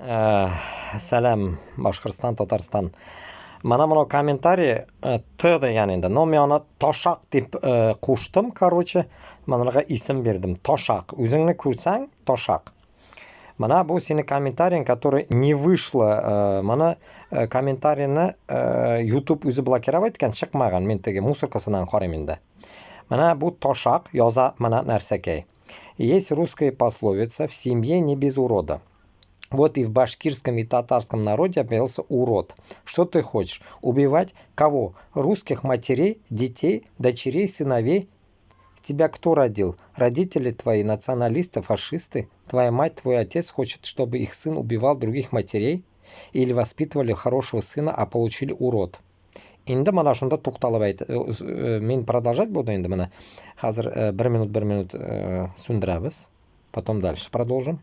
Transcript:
Salom, Boshqirdiston, Tatariston. Mana buni kommentariy T degan endi. Men uni Toshaq deb qo'shdim, короче. Mana bunaqa ism berdim. Toshaq. O'zingni ko'rsang, Toshaq. Mana bu seni kommentariying, который не вышло. Mana kommentariyni YouTube o'zi blokirovать etgan, chiqmagan. Men tagi musorkasidan qarayman endi. Mana bu Toshaq yoza mana narsakay. Есть русская пословица: в семье не без урода. Вот и в башкирском и татарском народе объявился урод. Что ты хочешь? Убивать кого? Русских матерей, детей, дочерей, сыновей? Тебя кто родил? Родители твои националисты, фашисты? Твоя мать, твой отец хочет, чтобы их сын убивал других матерей? Или воспитывали хорошего сына, а получили урод? Endi mana shunda to'xtalib men продолжать буду endi mana hozir 1 minut so'ndiramiz, потом дальше продолжим.